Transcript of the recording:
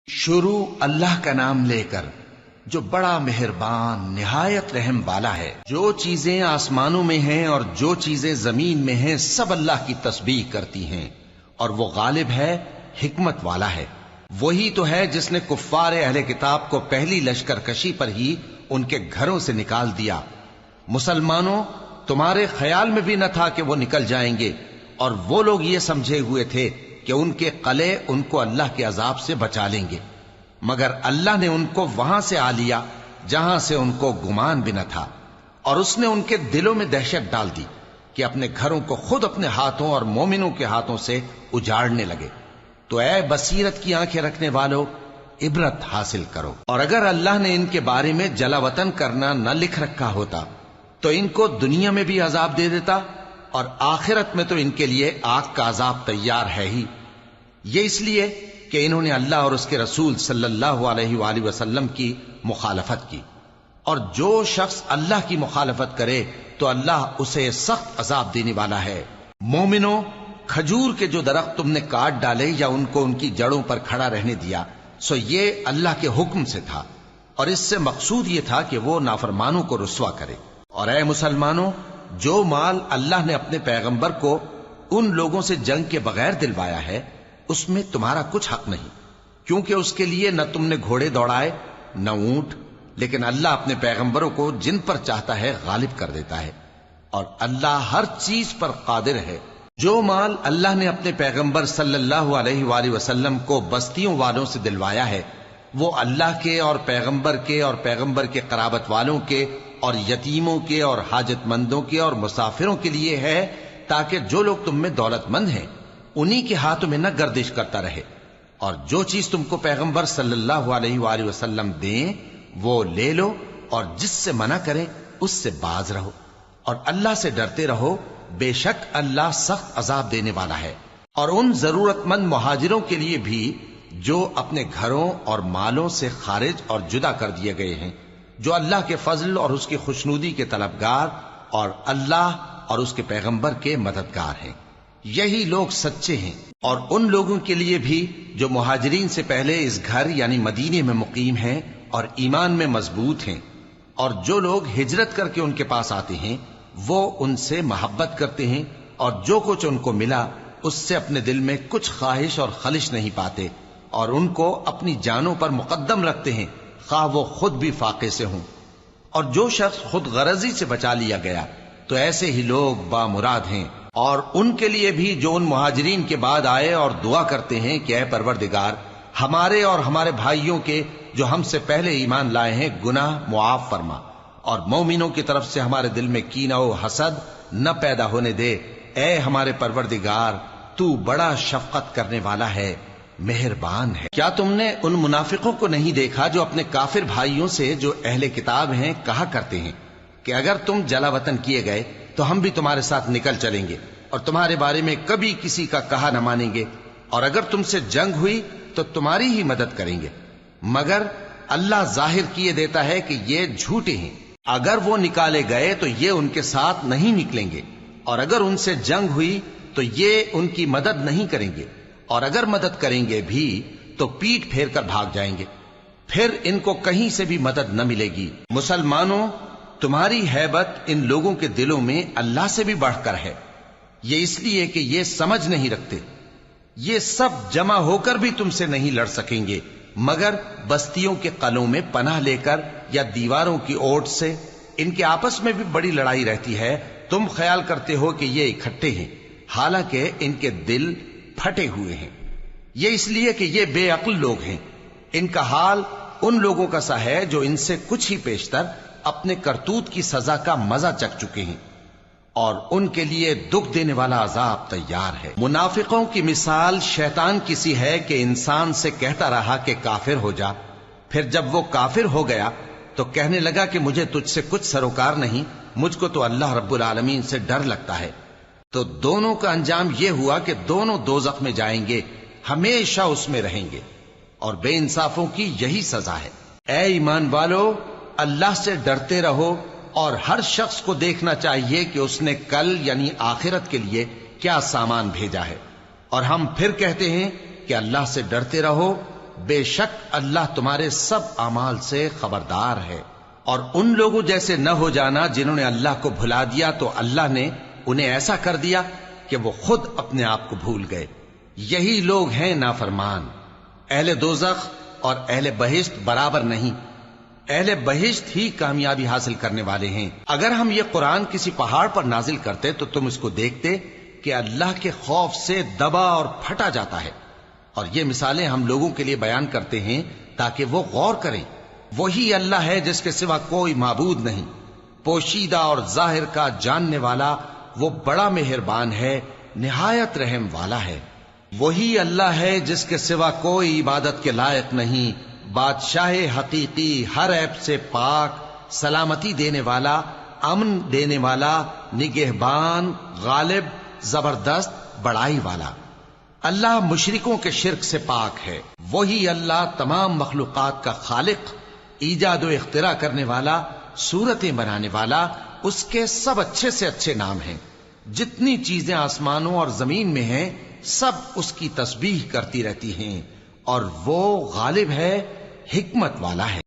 شروع اللہ کا نام لے کر جو بڑا مہربان نہایت رحم والا ہے۔ جو چیزیں آسمانوں میں ہیں اور جو چیزیں زمین میں ہیں سب اللہ کی تسبیح کرتی ہیں، اور وہ غالب ہے، حکمت والا ہے۔ وہی تو ہے جس نے کفار اہل کتاب کو پہلی لشکر کشی پر ہی ان کے گھروں سے نکال دیا۔ مسلمانوں، تمہارے خیال میں بھی نہ تھا کہ وہ نکل جائیں گے، اور وہ لوگ یہ سمجھے ہوئے تھے کہ ان کے قلعے ان کو اللہ کے عذاب سے بچا لیں گے، مگر اللہ نے ان کو وہاں سے آ لیا جہاں سے ان کو گمان بھی نہ تھا، اور اس نے ان کے دلوں میں دہشت ڈال دی کہ اپنے گھروں کو خود اپنے ہاتھوں اور مومنوں کے ہاتھوں سے اجاڑنے لگے۔ تو اے بصیرت کی آنکھیں رکھنے والو، عبرت حاصل کرو۔ اور اگر اللہ نے ان کے بارے میں جلا وطن کرنا نہ لکھ رکھا ہوتا تو ان کو دنیا میں بھی عذاب دے دیتا، اور آخرت میں تو ان کے لیے آگ کا عذاب تیار ہے ہی۔ یہ اس لیے کہ انہوں نے اللہ اور اس کے رسول صلی اللہ علیہ وآلہ وسلم کی مخالفت کی، اور جو شخص اللہ کی مخالفت کرے تو اللہ اسے سخت عذاب دینے والا ہے۔ مومنوں، کھجور کے جو درخت تم نے کاٹ ڈالے یا ان کو ان کی جڑوں پر کھڑا رہنے دیا، سو یہ اللہ کے حکم سے تھا، اور اس سے مقصود یہ تھا کہ وہ نافرمانوں کو رسوا کرے۔ اور اے مسلمانوں، جو مال اللہ نے اپنے پیغمبر کو ان لوگوں سے جنگ کے بغیر دلوایا ہے اس میں تمہارا کچھ حق نہیں، کیونکہ اس کے لیے نہ تم نے گھوڑے دوڑائے نہ اونٹ، لیکن اللہ اپنے پیغمبروں کو جن پر چاہتا ہے غالب کر دیتا ہے، اور اللہ ہر چیز پر قادر ہے۔ جو مال اللہ نے اپنے پیغمبر صلی اللہ علیہ وآلہ وسلم کو بستیوں والوں سے دلوایا ہے وہ اللہ کے اور پیغمبر کے قرابت والوں کے اور یتیموں کے اور حاجت مندوں کے اور مسافروں کے لیے ہے، تاکہ جو لوگ تم میں دولت مند ہیں انہی کے ہاتھوں میں نہ گردش کرتا رہے، اور جو چیز تم کو پیغمبر صلی اللہ علیہ وآلہ وسلم دیں وہ لے لو، اور جس سے منع کریں اس سے باز رہو، اور اللہ سے ڈرتے رہو، بے شک اللہ سخت عذاب دینے والا ہے۔ اور ان ضرورت مند مہاجروں کے لیے بھی جو اپنے گھروں اور مالوں سے خارج اور جدا کر دیے گئے ہیں، جو اللہ کے فضل اور اس کی خوشنودی کے طلبگار اور اللہ اور اس کے پیغمبر کے مددگار ہیں، یہی لوگ سچے ہیں۔ اور ان لوگوں کے لیے بھی جو مہاجرین سے پہلے اس گھر یعنی مدینے میں مقیم ہیں اور ایمان میں مضبوط ہیں، اور جو لوگ ہجرت کر کے ان کے پاس آتے ہیں وہ ان سے محبت کرتے ہیں، اور جو کچھ ان کو ملا اس سے اپنے دل میں کچھ خواہش اور خلش نہیں پاتے، اور ان کو اپنی جانوں پر مقدم رکھتے ہیں خواہ وہ خود بھی فاقے سے ہوں۔ اور جو شخص خود غرضی سے بچا لیا گیا تو ایسے ہی لوگ بامراد ہیں۔ اور ان کے لیے بھی جو ان مہاجرین کے بعد آئے اور دعا کرتے ہیں کہ اے پروردگار ہمارے اور ہمارے بھائیوں کے جو ہم سے پہلے ایمان لائے ہیں گناہ معاف فرما، اور مومنوں کی طرف سے ہمارے دل میں کینہ و حسد نہ پیدا ہونے دے، اے ہمارے پروردگار تو بڑا شفقت کرنے والا ہے، مہربان ہے۔ کیا تم نے ان منافقوں کو نہیں دیکھا جو اپنے کافر بھائیوں سے جو اہل کتاب ہیں کہا کرتے ہیں کہ اگر تم جلا وطن کیے گئے تو ہم بھی تمہارے ساتھ نکل چلیں گے اور تمہارے بارے میں کبھی کسی کا کہا نہ مانیں گے، اور اگر تم سے جنگ ہوئی تو تمہاری ہی مدد کریں گے، مگر اللہ ظاہر کیے دیتا ہے کہ یہ جھوٹے ہیں۔ اگر وہ نکالے گئے تو یہ ان کے ساتھ نہیں نکلیں گے، اور اگر ان سے جنگ ہوئی تو یہ ان کی مدد نہیں کریں گے، اور اگر مدد کریں گے بھی تو پیٹ پھیر کر بھاگ جائیں گے، پھر ان کو کہیں سے بھی مدد نہ ملے گی۔ مسلمانوں، تمہاری ہیبت ان لوگوں کے دلوں میں اللہ سے بھی بڑھ کر ہے، یہ اس لیے کہ یہ سمجھ نہیں رکھتے۔ یہ سب جمع ہو کر بھی تم سے نہیں لڑ سکیں گے مگر بستیوں کے قلعوں میں پناہ لے کر یا دیواروں کی اوٹ سے۔ ان کے آپس میں بھی بڑی لڑائی رہتی ہے، تم خیال کرتے ہو کہ یہ اکٹھے ہیں، حالانکہ ان کے دل پھٹے ہوئے ہیں۔ یہ اس لیے کہ یہ بے عقل لوگ ہیں۔ ان کا حال ان لوگوں کا سا ہے جو ان سے کچھ ہی پیشتر اپنے کرتوت کی سزا کا مزہ چکھ چکے ہیں، اور ان کے لیے دکھ دینے والا عذاب تیار ہے۔ منافقوں کی مثال شیطان کی سی ہے کہ انسان سے کہتا رہا کہ کافر ہو جا، پھر جب وہ کافر ہو گیا تو کہنے لگا کہ مجھے تجھ سے کچھ سروکار نہیں، مجھ کو تو اللہ رب العالمین سے ڈر لگتا ہے۔ تو دونوں کا انجام یہ ہوا کہ دونوں دوزخ میں جائیں گے، ہمیشہ اس میں رہیں گے، اور بے انصافوں کی یہی سزا ہے۔ اے ایمان والو، اللہ سے ڈرتے رہو، اور ہر شخص کو دیکھنا چاہیے کہ اس نے کل یعنی آخرت کے لیے کیا سامان بھیجا ہے، اور ہم پھر کہتے ہیں کہ اللہ سے ڈرتے رہو بے شک اللہ تمہارے سب اعمال سے خبردار ہے۔ اور ان لوگوں جیسے نہ ہو جانا جنہوں نے اللہ کو بھلا دیا تو اللہ نے انہیں ایسا کر دیا کہ وہ خود اپنے آپ کو بھول گئے۔ یہی لوگ ہیں نافرمان۔ اہل دوزخ اور اہل بہشت برابر نہیں، اہل بہشت ہی کامیابی حاصل کرنے والے ہیں۔ اگر ہم یہ قرآن کسی پہاڑ پر نازل کرتے تو تم اس کو دیکھتے کہ اللہ کے خوف سے دبا اور پھٹا جاتا ہے۔ اور یہ مثالیں ہم لوگوں کے لیے بیان کرتے ہیں تاکہ وہ غور کریں۔ وہی اللہ ہے جس کے سوا کوئی معبود نہیں، پوشیدہ اور ظاہر کا جاننے والا، وہ بڑا مہربان ہے، نہایت رحم والا ہے۔ وہی اللہ ہے جس کے سوا کوئی عبادت کے لائق نہیں، بادشاہ حقیقی، ہر عیب سے پاک، سلامتی دینے والا، امن دینے والا، نگہبان، غالب، زبردست، بڑائی والا۔ اللہ مشرکوں کے شرک سے پاک ہے۔ وہی اللہ تمام مخلوقات کا خالق، ایجاد و اختراع کرنے والا، صورتیں بنانے والا، اس کے سب اچھے سے اچھے نام ہیں۔ جتنی چیزیں آسمانوں اور زمین میں ہیں سب اس کی تسبیح کرتی رہتی ہیں، اور وہ غالب ہے، حکمت والا ہے۔